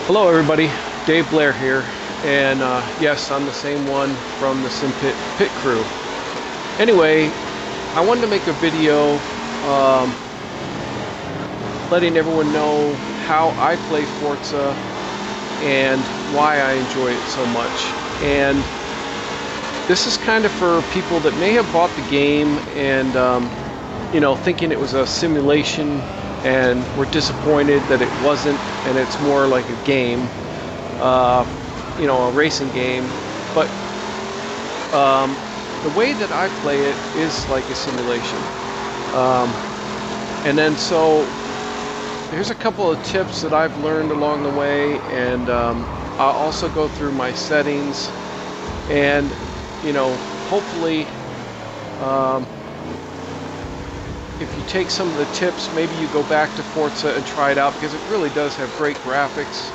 Hello everybody, Dave Blair here, and yes, I'm the same one from the Pit crew. Anyway, I wanted to make a video letting everyone know how I play Forza and why I enjoy it so much. And this is kind of for people that may have bought the game and thinking it was a simulation and we're disappointed that it wasn't, and it's more like a game, a racing game. But the way that I play it is like a simulation. And then so here's a couple of tips that I've learned along the way, and I'll also go through my settings, and hopefully if you take some of the tips, maybe you go back to Forza and try it out, because it really does have great graphics.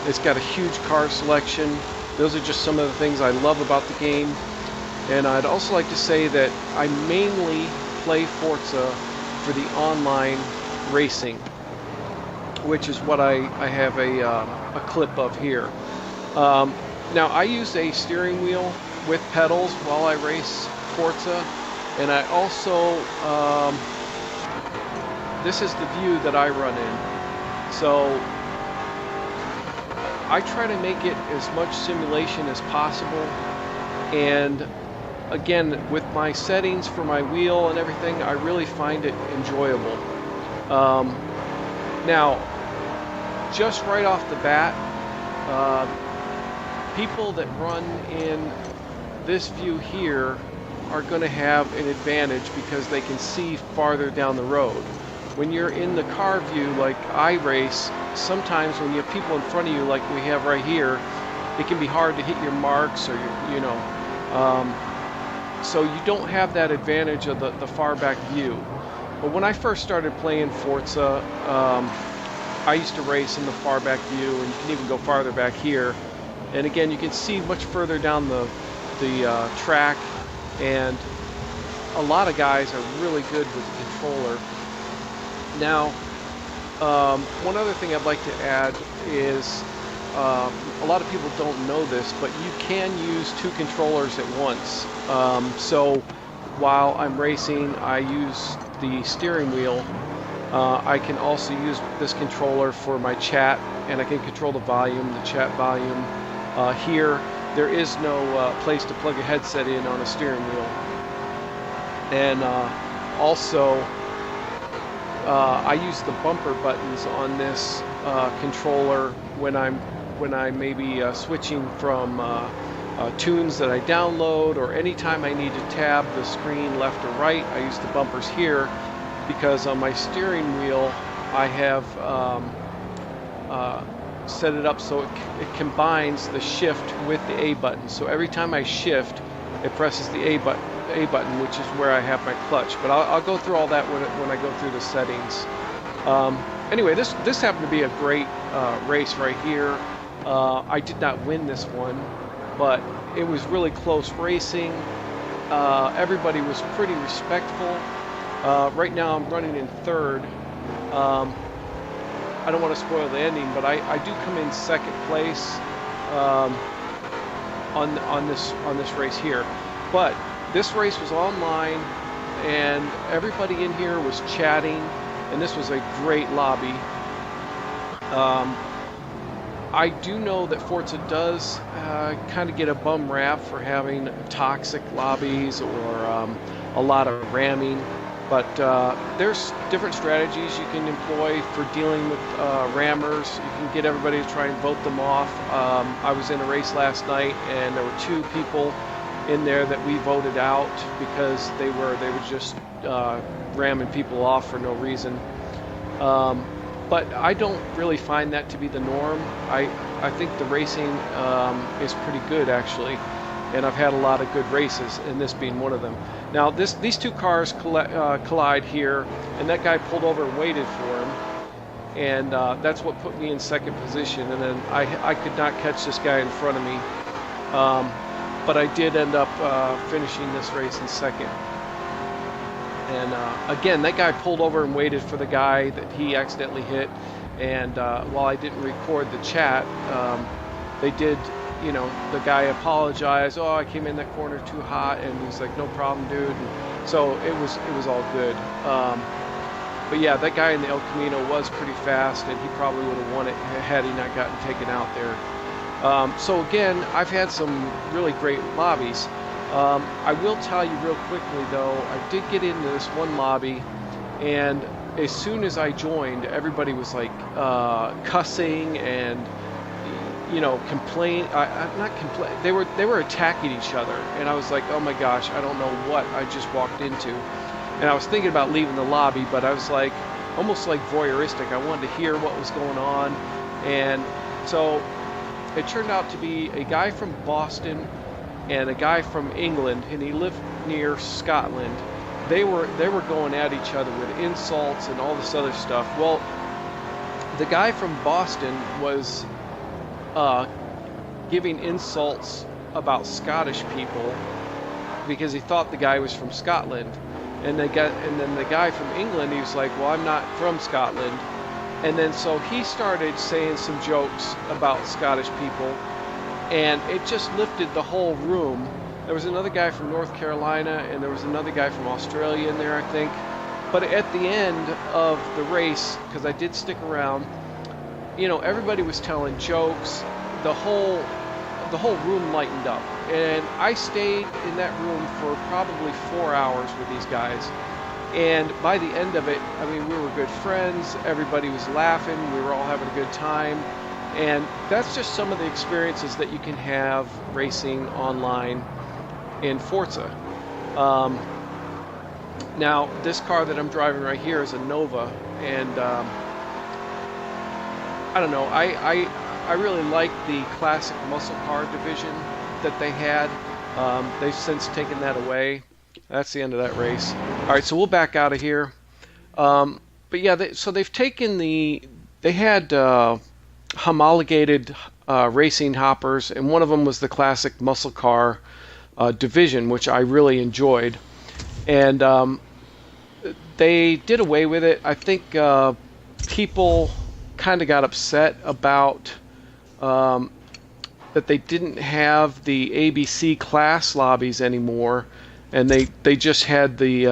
It's got a huge car selection. Those are just some of the things I love about the game. And I'd also like to say that I mainly play Forza for the online racing, which is what I have a clip of here. Now I use a steering wheel with pedals while I race Forza, and I also this is the view that I run in. So I try to make it as much simulation as possible, and again, with my settings for my wheel and everything, I really find it enjoyable. Now, just right off the bat, people that run in this view here are going to have an advantage because they can see farther down the road. When you're in the car view like I race, sometimes when you have people in front of you like we have right here, it can be hard to hit your marks, or so you don't have that advantage of the far back view. But when I first started playing Forza, I used to race in the far back view, and you can even go farther back here. And again, you can see much further down the track, and a lot of guys are really good with the controller. Now, one other thing I'd like to add is a lot of people don't know this, but you can use two controllers at once. So while I'm racing, I use the steering wheel. I can also use this controller for my chat, and I can control the volume, the chat volume. Here, there is no place to plug a headset in on a steering wheel. And also, I use the bumper buttons on this controller when I may be switching from tunes that I download, or anytime I need to tab the screen left or right. I use the bumpers here because on my steering wheel I have set it up so it combines the shift with the A button. So every time I shift, it presses the A button, which is where I have my clutch. But I'll go through all that when I go through the settings. Anyway, this happened to be a great race right here. I did not win this one, but it was really close racing. Everybody was pretty respectful. Right now I'm running in third. I don't want to spoil the ending, but I do come in second place on this race here. But this race was online, and everybody in here was chatting, and this was a great lobby. I do know that Forza does kind of get a bum rap for having toxic lobbies or a lot of ramming, but there's different strategies you can employ for dealing with rammers. You can get everybody to try and vote them off. I was in a race last night, and there were two people in there that we voted out because they were just ramming people off for no reason. But I don't really find that to be the norm. I think the racing is pretty good, actually, and I've had a lot of good races, and this being one of them. Now these two cars collide here, and that guy pulled over and waited for him, and that's what put me in second position. And then I could not catch this guy in front of me, but I did end up finishing this race in second. And again, that guy pulled over and waited for the guy that he accidentally hit, And while I didn't record the chat, they did, the guy apologized. Oh, I came in that corner too hot, and he's like, no problem, dude. And so it was all good. But yeah, that guy in the El Camino was pretty fast, and he probably would have won it had he not gotten taken out there. So again, I've had some really great lobbies. I will tell you real quickly though, I did get into this one lobby, and as soon as I joined, everybody was like cussing and not complain. They were attacking each other, and I was like, oh my gosh, I don't know what I just walked into. And I was thinking about leaving the lobby, but I was like almost like voyeuristic. I wanted to hear what was going on, and so it turned out to be a guy from Boston and a guy from England, and he lived near Scotland. They were going at each other with insults and all this other stuff. Well, the guy from Boston was giving insults about Scottish people because he thought the guy was from Scotland. And then the guy from England, he was like, well, I'm not from Scotland. And then so he started saying some jokes about Scottish people, and it just lifted the whole room. There was another guy from North Carolina, and there was another guy from Australia in there, I think. But at the end of the race, because I did stick around, everybody was telling jokes. The whole room lightened up, and I stayed in that room for probably 4 hours with these guys. And by the end of it, I mean, we were good friends. Everybody was laughing. We were all having a good time. And that's just some of the experiences that you can have racing online in Forza. Now, this car that I'm driving right here is a Nova, and I don't know. I really like the classic muscle car division that they had. They've since taken that away. That's the end of that race. All right, so we'll back out of here. But yeah, so they've taken they had homologated racing hoppers, and one of them was the classic muscle car division, which I really enjoyed. And they did away with it. I think people kind of got upset about that they didn't have the ABC class lobbies anymore, and they just had they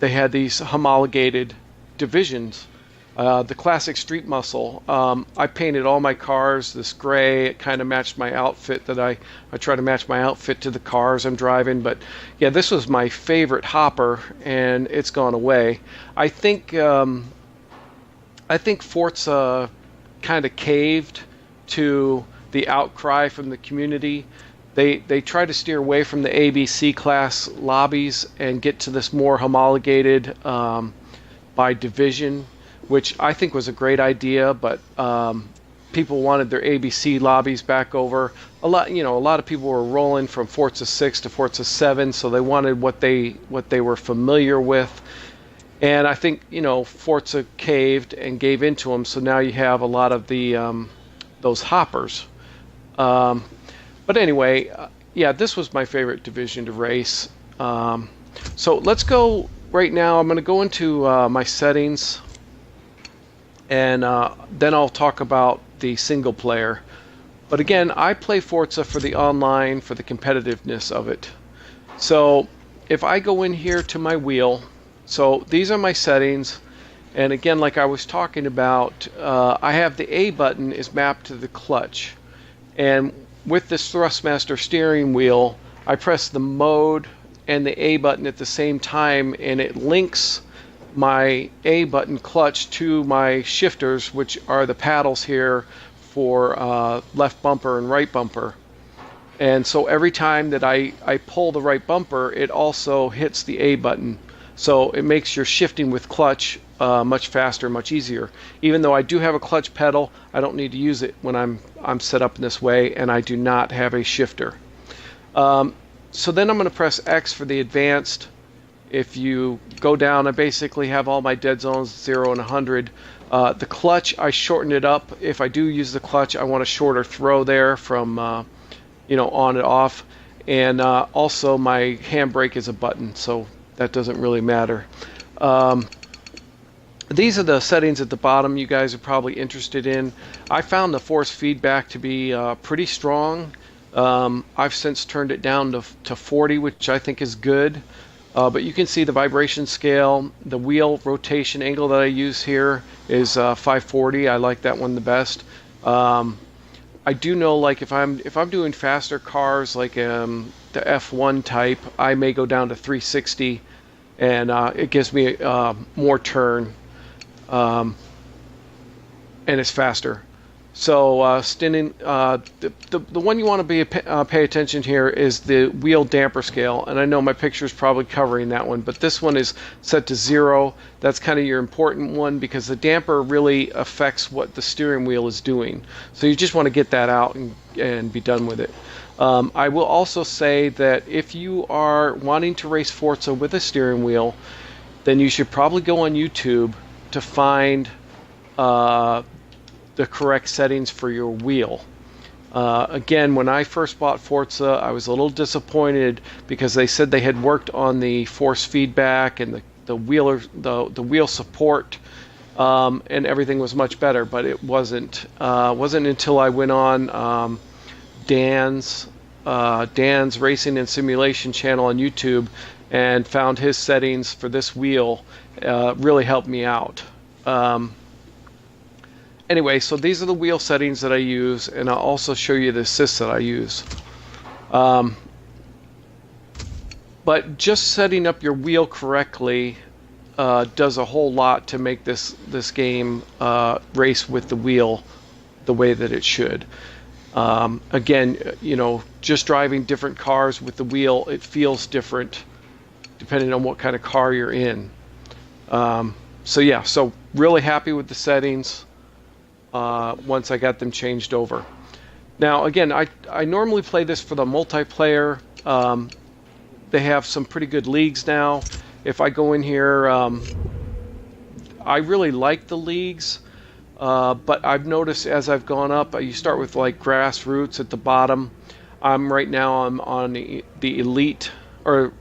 had these homologated divisions. The classic street muscle. I painted all my cars this gray. It kind of matched my outfit that I try to match my outfit to the cars I'm driving. But yeah, this was my favorite hopper, and it's gone away. I think Forza kind of caved to the outcry from the community. They try to steer away from the ABC class lobbies and get to this more homologated by division, which I think was a great idea, but people wanted their ABC lobbies back over. A lot of people were rolling from Forza 6 to Forza 7, so they wanted what they were familiar with. And I think, Forza caved and gave into them, so now you have a lot of the those hoppers. But anyway, yeah, this was my favorite division to race. So let's go right now. I'm going to go into my settings, and then I'll talk about the single player. But again, I play Forza for the online, for the competitiveness of it. So if I go in here to my wheel, so these are my settings, and again, like I was talking about, I have the A button is mapped to the clutch, and with this Thrustmaster steering wheel, I press the mode and the A button at the same time, and it links my A button clutch to my shifters, which are the paddles here for left bumper and right bumper. And so every time that I pull the right bumper, it also hits the A button. So it makes your shifting with clutch much faster, much easier. Even though I do have a clutch pedal, I don't need to use it when I'm set up in this way, and I do not have a shifter. So then I'm going to press X for the advanced. If you go down, I basically have all my dead zones, 0 and 100. The clutch, I shortened it up. If I do use the clutch, I want a shorter throw there from on and off. And also my handbrake is a button, so that doesn't really matter. These are the settings at the bottom you guys are probably interested in. I found the force feedback to be pretty strong. I've since turned it down to 40, which I think is good. But you can see the vibration scale. The wheel rotation angle that I use here is 540. I like that one the best. I do know, like, if I'm doing faster cars like the F1 type, I may go down to 360, and it gives me more turn. And it's faster. So the one you want to pay attention here is the wheel damper scale, and I know my picture is probably covering that one, but this one is set to 0. That's kind of your important one because the damper really affects what the steering wheel is doing. So you just want to get that out and be done with it. I will also say that if you are wanting to race Forza with a steering wheel, then you should probably go on YouTube to find the correct settings for your wheel. Again, when I first bought Forza, I was a little disappointed because they said they had worked on the force feedback and the wheel support, and everything was much better. But it wasn't until I went on Dan's Racing and Simulation channel on YouTube and found his settings for this wheel. Really helped me out. Anyway, so these are the wheel settings that I use, and I'll also show you the assists that I use. But just setting up your wheel correctly does a whole lot to make this game race with the wheel the way that it should. Again, just driving different cars with the wheel, it feels different depending on what kind of car you're in. So yeah, so really happy with the settings once I got them changed over. Now again, I normally play this for the multiplayer. They have some pretty good leagues now. If I go in here, I really like the leagues, but I've noticed as I've gone up, you start with like grassroots at the bottom. I'm on the elite, or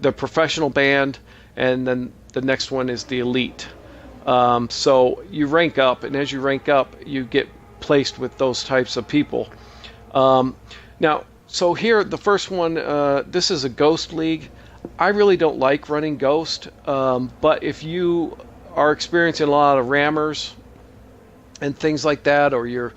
the professional band, and then the next one is the elite. So you rank up, and as you rank up, you get placed with those types of people. Now, so here, the first one, this is a Ghost League. I really don't like running Ghost, but if you are experiencing a lot of rammers and things like that, or you're,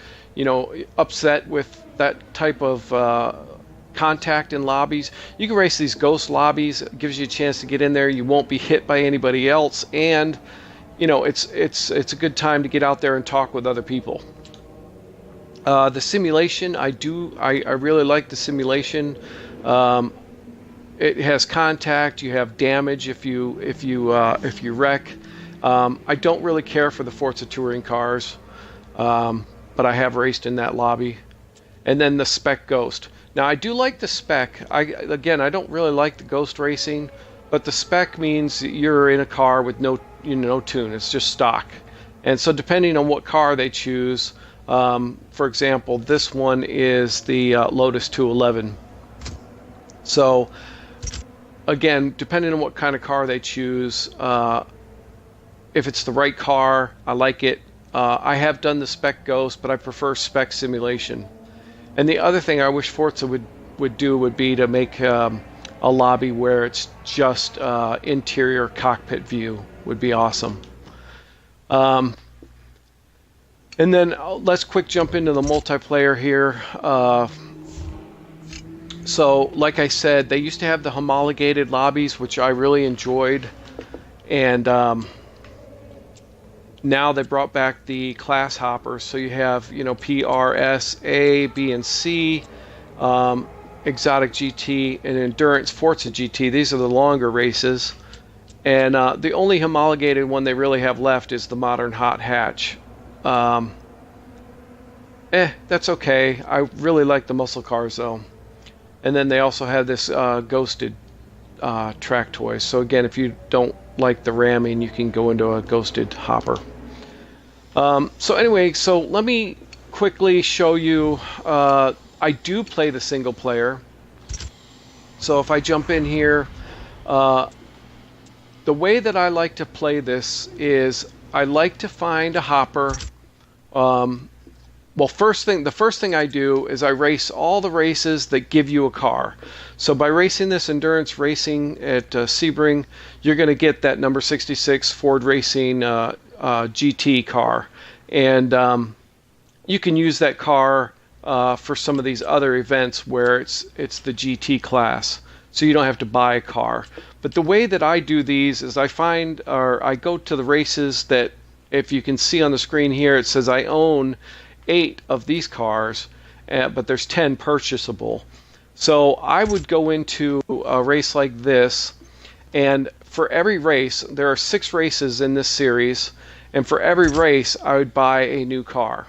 upset with that type of contact in lobbies, you can race these Ghost lobbies. It gives you a chance to get in there. You won't be hit by anybody else, and it's a good time to get out there and talk with other people. The simulation, I really like the simulation. It has contact. You have damage if you wreck. I don't really care for the Forza Touring cars, but I have raced in that lobby. And then the Spec Ghost. Now I do like the Spec. I don't really like the Ghost racing, but the Spec means you're in a car with no tune. It's just stock. And so depending on what car they choose, for example, this one is the Lotus 211. So again, depending on what kind of car they choose, if it's the right car, I like it. I have done the Spec Ghost, but I prefer Spec Simulation. And the other thing I wish Forza would do would be to make a lobby where it's just interior cockpit view. Would be awesome. And then let's quick jump into the multiplayer here. So like I said, they used to have the homologated lobbies, which I really enjoyed, and now they brought back the class hoppers. So you have P, R, S, A, B, and C, Exotic GT, and Endurance Forza GT. These are the longer races, and the only homologated one they really have left is the Modern Hot Hatch. That's okay. I really like the muscle cars though. And then they also have this ghosted track toys. So again, if you don't like the ramming, you can go into a ghosted hopper. So anyway, so let me quickly show you. I do play the single player. So if I jump in here, the the way that I like to play this is I like to find a hopper. Well, the first thing I do is I race all the races that give you a car. So by racing this endurance racing at Sebring, you're going to get that number 66 Ford Racing GT car, and you can use that car for some of these other events where it's the GT class. So you don't have to buy a car. But the way that I do these is I go to the races that, if you can see on the screen here, it says I own 8 of these cars, but there's 10 purchasable. So I would go into a race like this, and for every race, there are 6 races in this series, and for every race I would buy a new car.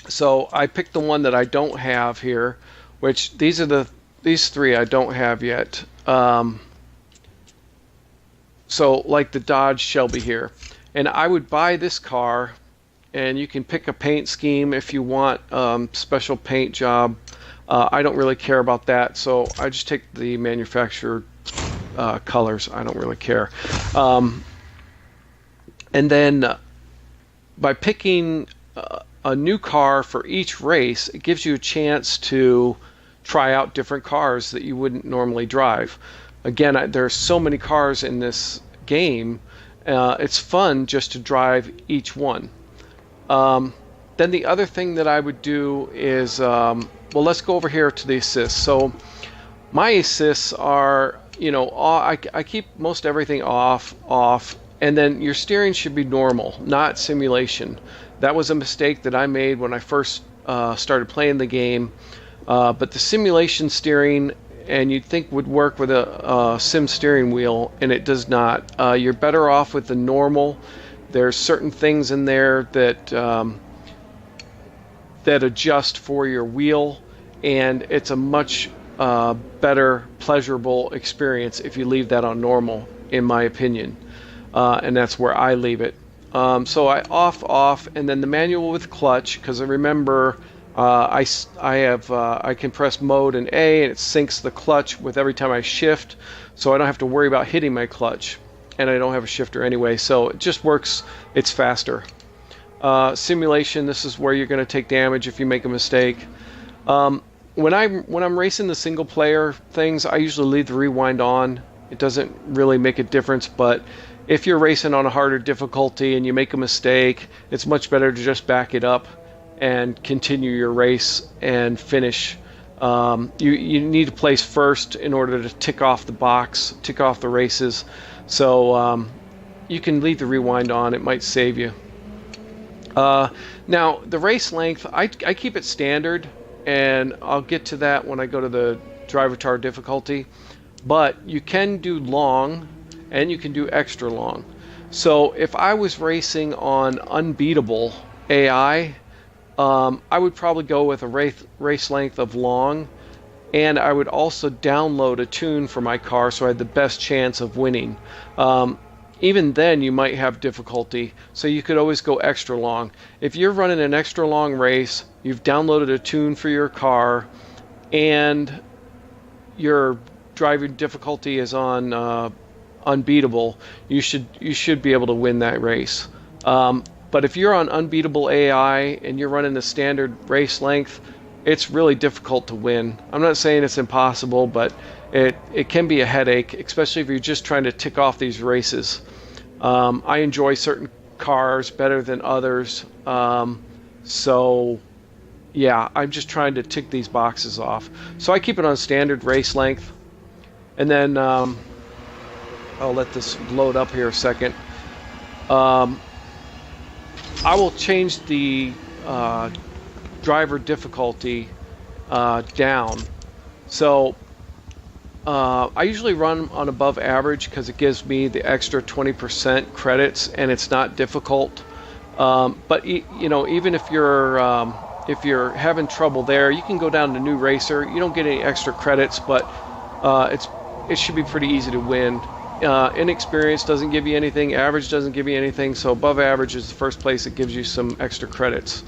So I picked the one that I don't have here, which these 3 I don't have yet. So like the Dodge Shelby here, and I would buy this car. And you can pick a paint scheme if you want, special paint job. I don't really care about that, so I just take the manufacturer colors. I don't really care. And then by picking a new car for each race, it gives you a chance to try out different cars that you wouldn't normally drive. Again, there's so many cars in this game. It's fun just to drive each one. Then the other thing that I would do is, well, let's go over here to the assists. So my assists are, I keep most everything off, and then your steering should be normal, not simulation. That was a mistake that I made when I first started playing the game. But the simulation steering, and you'd think would work with a sim steering wheel, and it does not. You're better off with the normal. There's certain things in there that adjust for your wheel, and it's a much better, pleasurable experience if you leave that on normal, in my opinion. And that's where I leave it. So I off, and then the manual with clutch, because I remember I can press mode and A, and it syncs the clutch with every time I shift, so I don't have to worry about hitting my clutch. And I don't have a shifter anyway, so it just works. It's faster. Simulation, this is where you're going to take damage if you make a mistake. When I'm racing the single player things, I usually leave the rewind on. It doesn't really make a difference, but if you're racing on a harder difficulty and you make a mistake, it's much better to just back it up and continue your race and finish. You need to place first in order to tick off the races. So you can leave the rewind on. It might save you. Now, the race length, I keep it standard, and I'll get to that when I go to the driver tar difficulty. But you can do long, and you can do extra long. So if I was racing on unbeatable AI, I would probably go with a race length of long, and I would also download a tune for my car so I had the best chance of winning. Even then you might have difficulty, so you could always go extra long. If you're running an extra long race, you've downloaded a tune for your car, and your driving difficulty is on unbeatable, you should be able to win that race. But if you're on unbeatable AI and you're running the standard race length, it's really difficult to win. I'm not saying it's impossible, but it can be a headache, especially if you're just trying to tick off these races. I enjoy certain cars better than others, so yeah, I'm just trying to tick these boxes off. So I keep it on standard race length, and then I'll let this load up here a second. I will change the driver difficulty down. So I usually run on above average because it gives me the extra 20% credits, and it's not difficult. But even if you're having trouble there, you can go down to new racer. You don't get any extra credits, but it should be pretty easy to win. Inexperience doesn't give you anything, average doesn't give you anything, so above average is the first place that gives you some extra credits.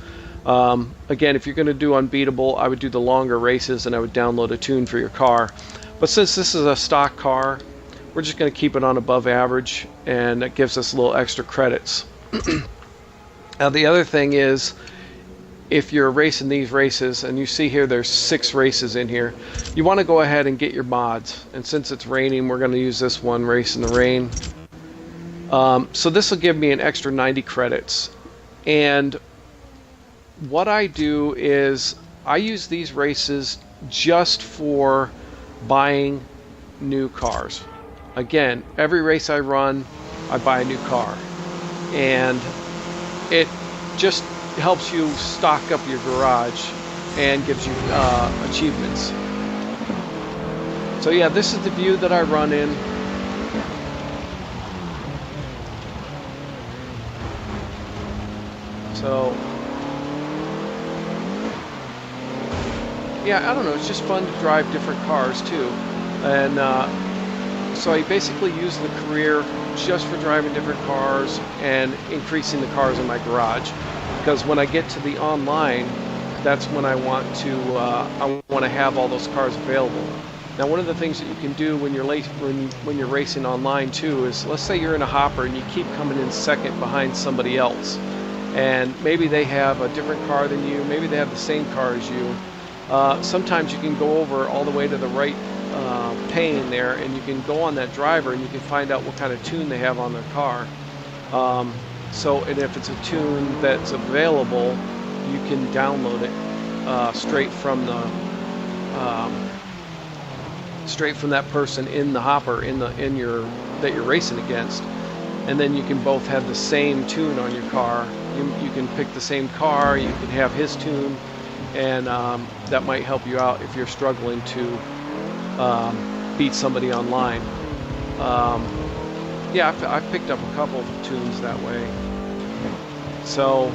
Again, if you're going to do unbeatable, I would do the longer races, and I would download a tune for your car. But since this is a stock car, we're just going to keep it on above average, and that gives us a little extra credits. Now the other thing is, if you're racing these races, and you see here there's 6 races in here, you want to go ahead and get your mods. And since it's raining, we're going to use this one, Race in the Rain. So this will give me an extra 90 credits. And what I do is I use these races just for buying new cars. Again, every race I run, I buy a new car. And it just helps you stock up your garage and gives you achievements. So yeah, this is the view that I run in. So yeah, I don't know, it's just fun to drive different cars too. And so I basically use the career just for driving different cars and increasing the cars in my garage. Because when I get to the online, that's when I want to have all those cars available. Now, one of the things that you can do when you're racing online too is, let's say you're in a hopper and you keep coming in second behind somebody else, and maybe they have a different car than you, maybe they have the same car as you. Sometimes you can go over all the way to the right pane there, and you can go on that driver and you can find out what kind of tune they have on their car. And if it's a tune that's available, you can download it straight from that person in the hopper that you're racing against, and then you can both have the same tune on your car. You can pick the same car, you can have his tune, and that might help you out if you're struggling to beat somebody online. Yeah, I've picked up a couple of tunes that way. So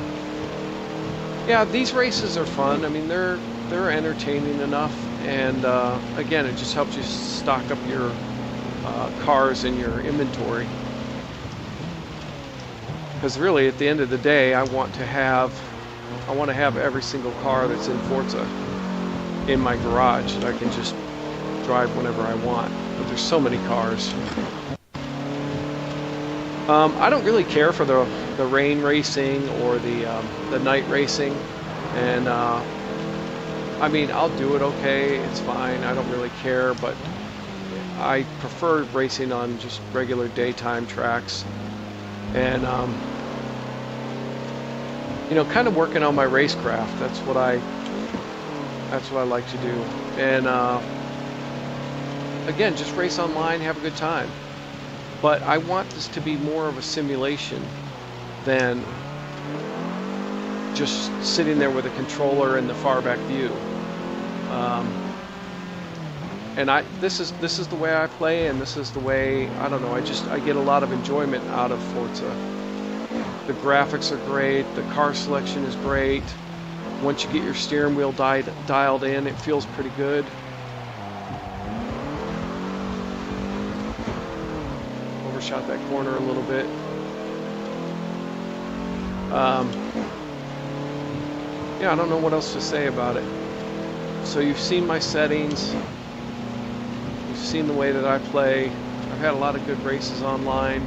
yeah, these races are fun. I mean, they're entertaining enough, and again, it just helps you stock up your cars in your inventory. Because really, at the end of the day, I want to have every single car that's in Forza in my garage that I can just drive whenever I want. But there's so many cars. I don't really care for the rain racing or the night racing, and I mean, I'll do it okay, it's fine, I don't really care, but I prefer racing on just regular daytime tracks, and you know, kind of working on my racecraft. That's what I like to do. And again, just race online, have a good time. But I want this to be more of a simulation than just sitting there with a controller and the far back view. And this is the way I play, and this is the way, I don't know, I get a lot of enjoyment out of Forza. The graphics are great, the car selection is great. Once you get your steering wheel dialed in, it feels pretty good. Overshot that corner a little bit. Yeah, I don't know what else to say about it. So you've seen my settings. You've seen the way that I play. I've had a lot of good races online.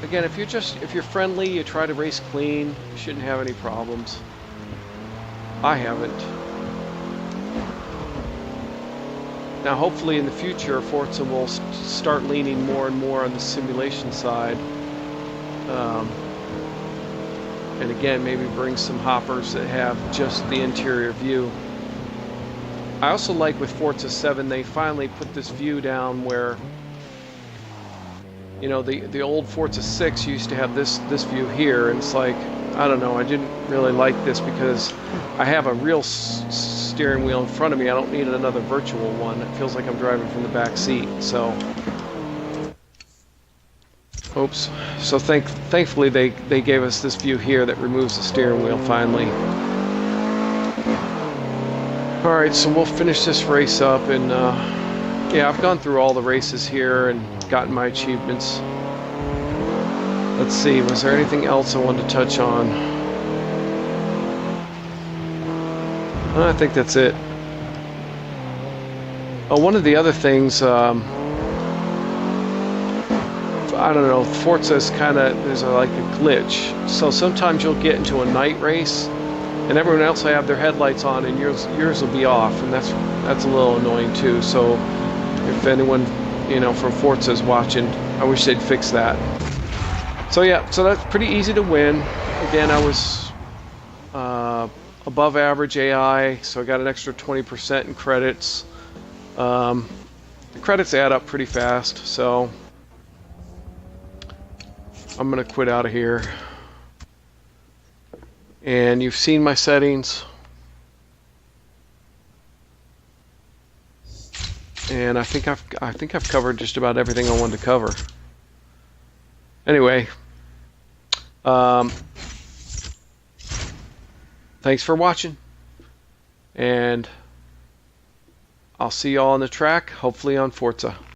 Again, if you're friendly, you try to race clean, you shouldn't have any problems. I haven't. Now, hopefully in the future, Forza will start leaning more and more on the simulation side. And again, maybe bring some hoppers that have just the interior view. I also like with Forza 7, they finally put this view down where, you know, the old Forza 6 used to have this view here, and it's like, I don't know, I didn't really like this because I have a real steering wheel in front of me. I don't need another virtual one. It feels like I'm driving from the back seat. So, oops. So thankfully they gave us this view here that removes the steering wheel finally. All right, so we'll finish this race up, and yeah, I've gone through all the races here and gotten my achievements. Let's see, was there anything else I wanted to touch on? I think that's it. Oh, one of the other things, I don't know, Forza's kind of, there's like a glitch. So sometimes you'll get into a night race and everyone else will have their headlights on and yours will be off, and that's a little annoying too. So if anyone, you know, from Forza is watching, I wish they'd fix that. So yeah, so that's pretty easy to win. Again, I was above average AI, so I got an extra 20% in credits. The credits add up pretty fast, so I'm gonna quit out of here. And you've seen my settings, and I think I've covered just about everything I wanted to cover. Anyway, thanks for watching, and I'll see y'all on the track, hopefully on Forza.